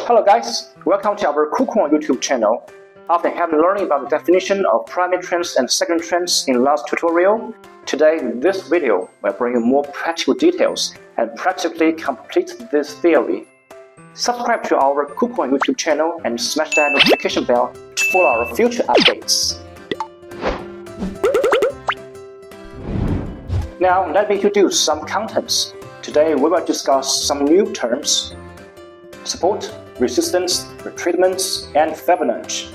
Hello guys, welcome to our KuCoin YouTube channel. After having learned about the definition of primary trends and secondary trends in last tutorial, today in this video will bring you more practical details and practically complete this theory. Subscribe to our KuCoin YouTube channel and smash that notification bell to follow our future updates. Now let me introduce some contents. Today we will discuss some new terms: support, resistance, retracements, and Fibonacci.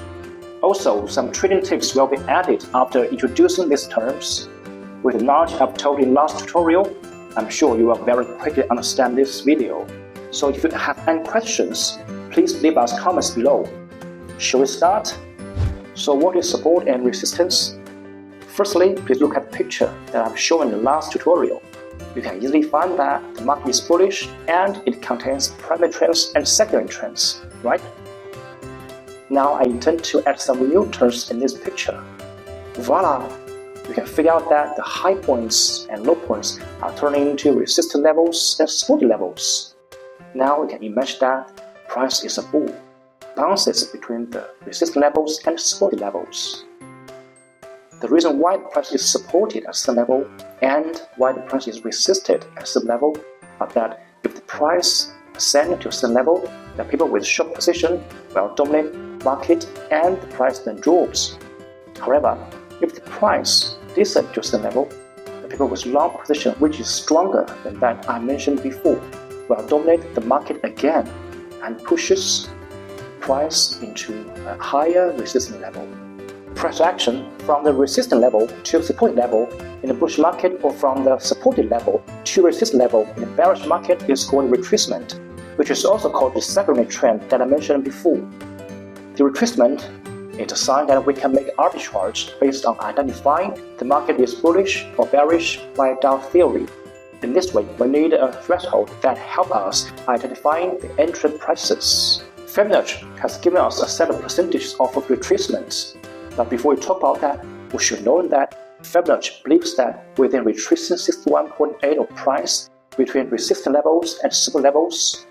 Also, some trading tips will be added after introducing these terms. With the knowledge I've told in last tutorial, I'm sure you will very quickly understand this video. So if you have any questions, please leave us comments below. Shall we start? So what is support and resistance? Firstly, please look at the picture that I've shown in the last tutorial. You can easily find that the market is bullish and it contains primary trends and secondary trends, right? Now I intend to add some new terms in this picture. Voila! You can figure out that the high points and low points are turning into resistance levels and support levels. Now we can imagine that price is a bull, bounces between the resistance levels and support levels. The reason why the price is supported at some level and why the price is resisted at some level are that if the price ascends to some level, the people with short position will dominate the market and the price then drops. However, if the price descends to some level, the people with long position, which is stronger than that I mentioned before, will dominate the market again and pushes price into a higher resistance level. Price action from the resistance level to support level in the bullish market or from the supported level to resistance level in the bearish market is called retracement, which is also called the secondary trend that I mentioned before. The retracement is a sign that we can make arbitrage based on identifying the market is bullish or bearish by Dow theory. In this way, we need a threshold that helps us identifying the entry prices. Fibonacci has given us a set of percentages of retracements. But before we talk about that, we should know that Fibonacci believes that within retracing 61.8 of price between resistance levels and support levels,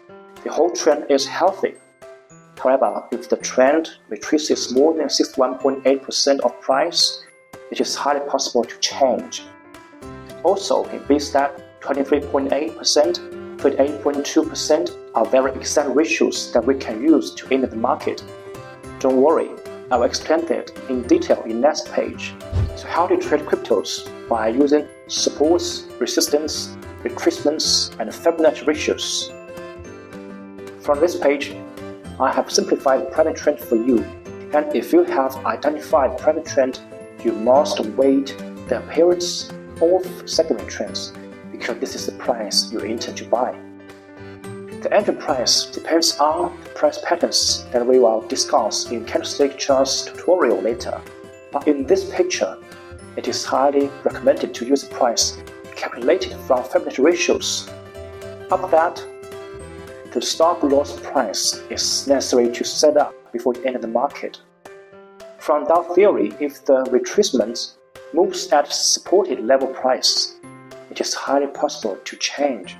the whole trend is healthy. However, if the trend retraces more than 61.8% of price, it is highly possible to change. Also, it believes that 23.8%, 38.2% are very exact ratios that we can use to enter the market. Don't worry, I will explain that in detail in next page. So how to trade cryptos by using supports, resistance, retracements, and Fibonacci ratios. From this page, I have simplified the primary trend for you, and if you have identified primary trend, you must wait the appearance of secondary trends, because this is the price you intend to buy. The entry price depends on the price patterns that we will discuss in candlestick charts tutorial later. But in this picture, it is highly recommended to use the price calculated from Fibonacci ratios. After that, the stop loss price is necessary to set up before you enter the market. From Dow theory, if the retracement moves at supported level price, it is highly possible to change.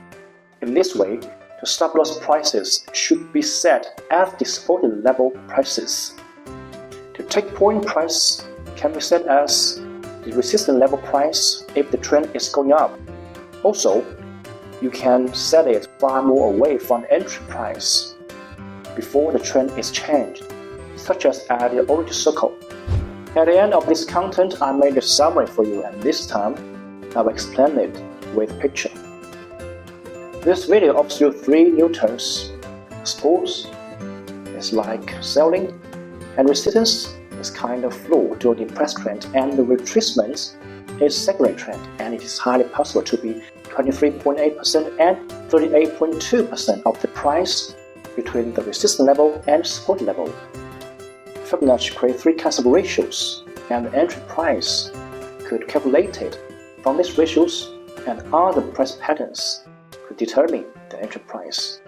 In this way, the stop loss prices should be set at the supported level prices. The take point price can be set as the resistance level price if the trend is going up. Also, you can set it far more away from the entry price before the trend is changed, such as at the orange circle. At the end of this content, I made a summary for you, and this time I will explain it with a picture. This video offers you 3 new terms. Support is like selling, and resistance is kind of floor during the price trend, and the retracement is secondary trend, and it is highly possible to be 23.8% and 38.2% of the price between the resistance level and support level. Fibonacci creates 3 kinds of ratios, and the entry price could calculate it from these ratios and other price patterns could determine the entry price.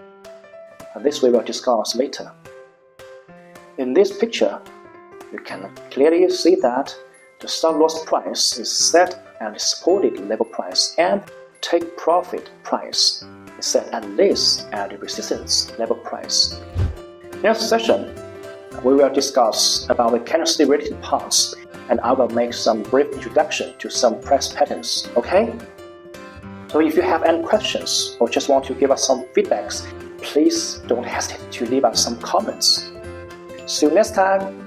And this we will discuss later. In this picture, you can clearly see that the stop loss price is set at the supported level price and take profit price is set at least at the resistance level price. Next session, we will discuss about the candlestick related parts, and I will make some brief introduction to some price patterns, okay? So if you have any questions or just want to give us some feedbacks, please don't hesitate to leave us some comments. See you next time.